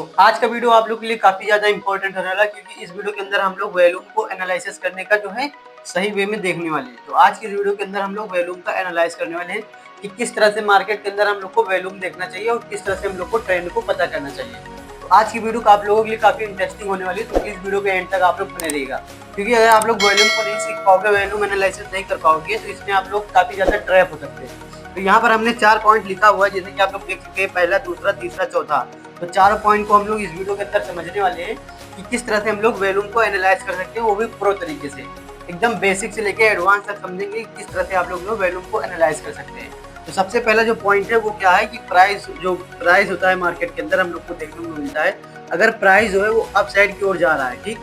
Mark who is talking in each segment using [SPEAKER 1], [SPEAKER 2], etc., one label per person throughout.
[SPEAKER 1] तो आज का वीडियो आप लोग के लिए काफ़ी ज़्यादा इंपॉर्टेंट होने वाला है, क्योंकि इस वीडियो के अंदर हम लोग वॉल्यूम को एनालिसिस करने का जो है सही वे में देखने वाले हैं। तो आज की वीडियो के अंदर हम लोग वॉल्यूम का एनालाइज करने वाले हैं कि किस तरह से मार्केट के अंदर हम लोग को वॉल्यूम देखना चाहिए और किस तरह से हम लोग को ट्रेंड को पता करना चाहिए। तो आज की वीडियो आप लोगों के लिए काफ़ी इंटरेस्टिंग होने वाली है, तो प्लीज़ वीडियो के एंड तक आप लोग बने रहिएगा, क्योंकि अगर आप लोग वॉल्यूम को नहीं सीख पाओगे, वॉल्यूम एनालिसिस नहीं कर पाओगे, तो इसमें आप लोग काफ़ी ज़्यादा ट्रैप हो सकते हैं। तो यहाँ पर हमने 4 पॉइंट लिखा हुआ है, जैसे कि आप लोग देख सकते हैं, पहला, दूसरा, तीसरा, चौथा। तो चारों पॉइंट को हम लोग इस वीडियो के अंदर समझने वाले हैं कि किस तरह से हम लोग वॉल्यूम को एनालाइज कर सकते हैं, वो भी प्रो तरीके से, एकदम बेसिक से लेके एडवांस तक समझेंगे कि किस तरह से आप लोग वॉल्यूम को एनालाइज कर सकते हैं। तो सबसे पहला जो पॉइंट है वो क्या है कि प्राइस होता है मार्केट के अंदर हम लोग को देखने को मिलता है। अगर प्राइस जो है वो अप साइड की ओर जा रहा है, ठीक,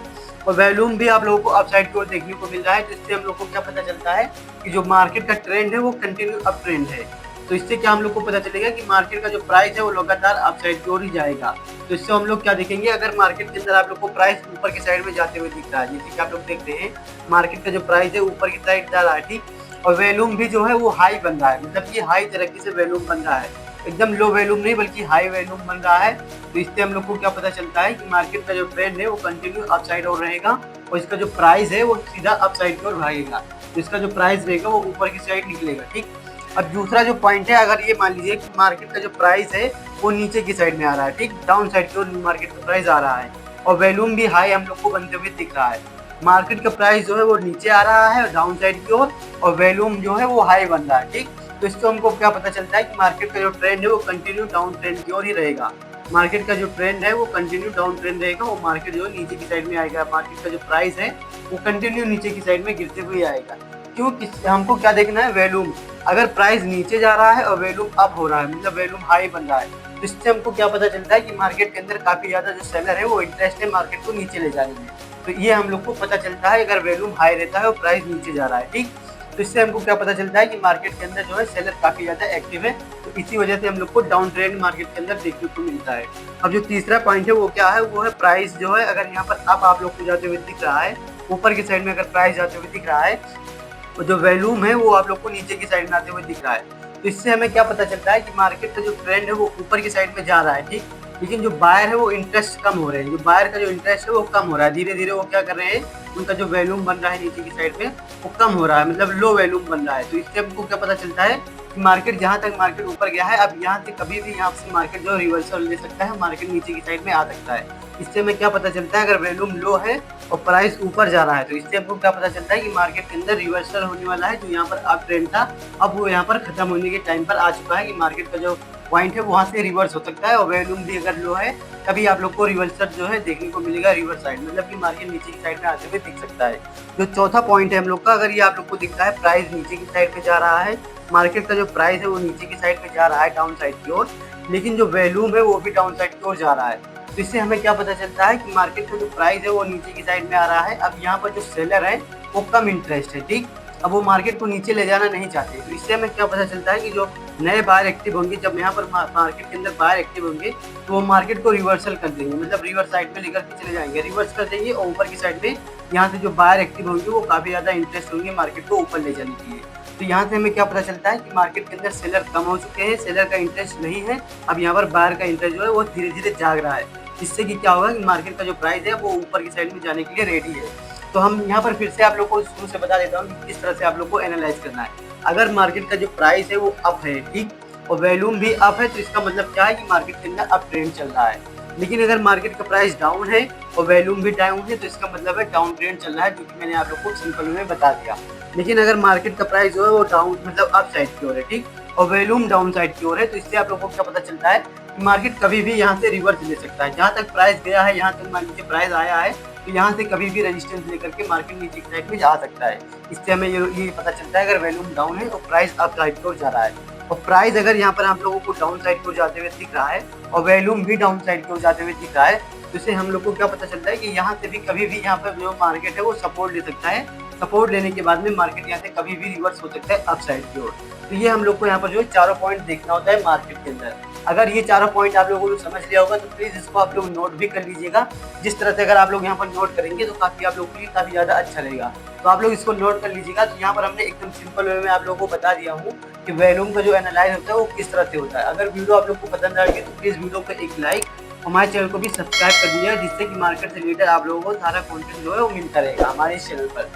[SPEAKER 1] और वॉल्यूम भी आप लोगों को अप साइड की ओर देखने को मिल रहा है, तो इससे हम लोग को क्या पता चलता है कि जो मार्केट का ट्रेंड है वो कंटिन्यू अप ट्रेंड है। तो इससे क्या हम लोग को पता चलेगा कि मार्केट का जो प्राइस है वो लगातार अप साइड की ओर ही जाएगा। तो इससे हम लोग क्या देखेंगे, अगर मार्केट के अंदर आप लोग को प्राइस ऊपर की साइड में जाते हुए दिख रहा है, जैसे कि आप लोग देखते हैं मार्केट का जो प्राइस है ऊपर की साइड जा रहा है, ठीक, और वॉल्यूम भी जो है वो हाई बन रहा है, मतलब कि हाई तरीके से वॉल्यूम बन रहा है, एकदम लो वॉल्यूम नहीं बल्कि हाई वॉल्यूम बन रहा है। तो इससे हम लोग को क्या पता चलता है कि मार्केट का जो ट्रेंड है वो कंटिन्यू अप साइड और रहेगा, और इसका जो प्राइस है वो सीधा अप साइड की ओर भागेगा। तो इसका जो प्राइस रहेगा वो ऊपर की साइड निकलेगा, ठीक। और दूसरा जो पॉइंट है, अगर ये मान लीजिए कि मार्केट का जो प्राइस है वो नीचे की साइड में आ रहा है, ठीक, डाउन साइड की ओर मार्केट का प्राइस आ रहा है, और वॉल्यूम भी हाई हम लोग को बनते हुए दिख रहा है। मार्केट का प्राइस जो है वो नीचे आ रहा है डाउन साइड की ओर, और वॉल्यूम जो है वो हाई बन रहा है, ठीक। तो इससे हमको क्या पता चलता है कि मार्केट का जो ट्रेंड है वो कंटिन्यू डाउन ट्रेंड की ओर ही रहेगा। मार्केट का जो ट्रेंड है वो कंटिन्यू डाउन ट्रेंड रहेगा, और मार्केट जो नीचे की साइड में आएगा, मार्केट का जो प्राइस है वो कंटिन्यू नीचे की साइड में गिरते हुए आएगा। क्यों, हमको क्या देखना है, वॉल्यूम। अगर प्राइस नीचे जा रहा है और वॉल्यूम अप हो रहा है, मतलब वॉल्यूम हाई बन रहा है, तो इससे हमको क्या पता चलता है कि मार्केट के अंदर काफी ज्यादा जो सेलर है वो इंटरेस्ट है मार्केट को नीचे ले जाने में। तो ये हम लोग को पता चलता है अगर वॉल्यूम हाई रहता है और प्राइस नीचे जा रहा है, ठीक। तो इससे हमको क्या पता चलता है कि मार्केट के अंदर जो है सेलर काफी ज्यादा एक्टिव है, तो इसी वजह से हम लोग को डाउन ट्रेंड मार्केट के अंदर देखने को मिलता है। अब जो तीसरा पॉइंट है वो क्या है, वो है प्राइस जो है, अगर यहाँ पर अप आप लोग को जाते हुए दिख रहा है, ऊपर की साइड में अगर प्राइस जाते हुए दिख रहा है, और जो वॉल्यूम है वो आप लोग को नीचे की साइड में आते हुए दिख रहा है, तो इससे हमें क्या पता चलता है कि मार्केट का जो ट्रेंड है वो ऊपर की साइड में जा रहा है, ठीक, लेकिन जो बायर है वो इंटरेस्ट कम हो रहे हैं, जो बायर का जो इंटरेस्ट है वो कम हो रहा है, धीरे धीरे वो क्या कर रहे हैं, उनका जो वॉल्यूम बन रहा है नीचे की साइड में वो कम हो रहा है, मतलब लो वॉल्यूम बन रहा है। तो इससे हमको क्या पता चलता है कि मार्केट जहाँ तक मार्केट ऊपर गया है, अब यहाँ से कभी भी यहाँ से मार्केट जो रिवर्सल ले सकता है, मार्केट नीचे की साइड में आ सकता है। इससे हमें क्या पता चलता है, अगर वॉल्यूम लो है और प्राइस ऊपर जा रहा है, तो इससे हमको क्या पता चलता है कि मार्केट के अंदर रिवर्सल होने वाला है। जो यहाँ पर अप ट्रेंड था, अब वो यहाँ पर खत्म होने के टाइम पर आ चुका है, कि मार्केट का जो पॉइंट है वहाँ से रिवर्स हो सकता है, और वॉल्यूम भी अगर लो है तभी आप लोग को रिवर्सल जो है देखने को मिलेगा, रिवर्स साइड, मतलब कि मार्केट नीचे की साइड में आते हुए दिख सकता है। जो चौथा पॉइंट है हम लोग का, अगर ये आप लोग को दिखता है प्राइस नीचे की साइड में जा रहा है, मार्केट का जो प्राइस है वो नीचे की साइड में जा रहा है डाउन साइड की ओर, लेकिन जो वॉल्यूम है वो भी डाउन साइड की ओर जा रहा है, तो इससे हमें क्या पता चलता है कि मार्केट का जो प्राइस है वो नीचे की साइड में आ रहा है। अब यहाँ पर जो सेलर है वो कम इंटरेस्ट है, ठीक, अब वो मार्केट को नीचे ले जाना नहीं चाहते। तो इससे हमें क्या पता चलता है कि जो नए बायर एक्टिव होंगे, जब यहाँ पर मार्केट के अंदर बायर एक्टिव होंगे, तो वो मार्केट को रिवर्सल कर देंगे, मतलब रिवर्स साइड में लेकर के चले जाएंगे, रिवर्स कर देंगे, और ऊपर की साइड में यहाँ से जो बायर एक्टिव होंगे वो काफी ज्यादा इंटरेस्ट होंगे मार्केट को ऊपर ले जाने के लिए। तो यहाँ से हमें क्या पता चलता है कि मार्केट के अंदर सेलर कम हो चुके हैं, सेलर का इंटरेस्ट नहीं है, अब यहाँ पर बायर का इंटरेस्ट जो है वो धीरे धीरे जाग रहा है, जिससे कि क्या होगा कि मार्केट का जो प्राइस है वो ऊपर की साइड में जाने के लिए रेडी है। तो हम यहाँ पर फिर से आप लोग को शुरू से बता देता हूँ कि किस तरह से आप लोग को एनालाइज करना है। अगर मार्केट का जो प्राइस है वो अप है, ठीक, और वॉल्यूम भी अप है, तो इसका मतलब क्या है कि मार्केट के अंदर अप ट्रेंड चल रहा है। लेकिन अगर मार्केट का प्राइस डाउन है और वॉल्यूम भी डाउन है, तो इसका मतलब है डाउन ट्रेंड चल रहा है, जो कि मैंने आप लोग को सिंपल में बता दिया। लेकिन अगर मार्केट का प्राइस जो है वो डाउन मतलब अप साइड की ओर है, ठीक, और वॉल्यूम डाउन साइड की ओर है, तो इससे आप लोग को क्या पता चलता है कि मार्केट कभी भी यहाँ से रिवर्स ले सकता है। जहाँ तक प्राइस गया है, यहाँ तक मान लीजिए प्राइस आया है, तो यहाँ से कभी भी रेजिस्टेंस लेकर के मार्केट नीचे की साइड में जा सकता है। इससे हमें ये पता चलता है अगर वॉल्यूम डाउन है और प्राइस अप साइड की ओर जा रहा है, और प्राइस अगर यहाँ पर आप लोगों को डाउन साइड की ओर जाते हुए दिख रहा है और वॉल्यूम भी डाउन साइड की ओर जाते हुए दिख रहा है, तो इससे हम लोग को क्या पता चलता है कि यहाँ से भी कभी भी यहाँ पर जो मार्केट है वो सपोर्ट ले सकता है। सपोर्ट लेने के बाद में मार्केट यहाँ से कभी भी रिवर्स हो सकता है अप साइड की ओर। तो ये हम लोग को यहाँ पर जो है चारों पॉइंट देखना होता है मार्केट के अंदर। अगर ये चारों पॉइंट आप लोगों को समझ लिया होगा तो प्लीज इसको आप लोग नोट भी कर लीजिएगा। जिस तरह से अगर आप लोग यहाँ पर नोट करेंगे तो काफी आप लोगों के लिए काफी ज्यादा अच्छा रहेगा। तो आप लोग इसको नोट कर लीजिएगा। तो यहाँ पर हमने एकदम सिंपल वे में आप लोगों को बता दिया हूँ कि वॉल्यूम का जो एनालाइज होता है वो किस तरह से होता है। अगर वीडियो आप लोग को पसंद आएगी तो प्लीज वीडियो को एक लाइक हमारे चैनल को भी सब्सक्राइब कर दीजिएगा, जिससे कि मार्केट से रिलेटेड आप लोगों को सारा कंटेंट जो है वो मिलता रहेगा हमारे इस चैनल पर।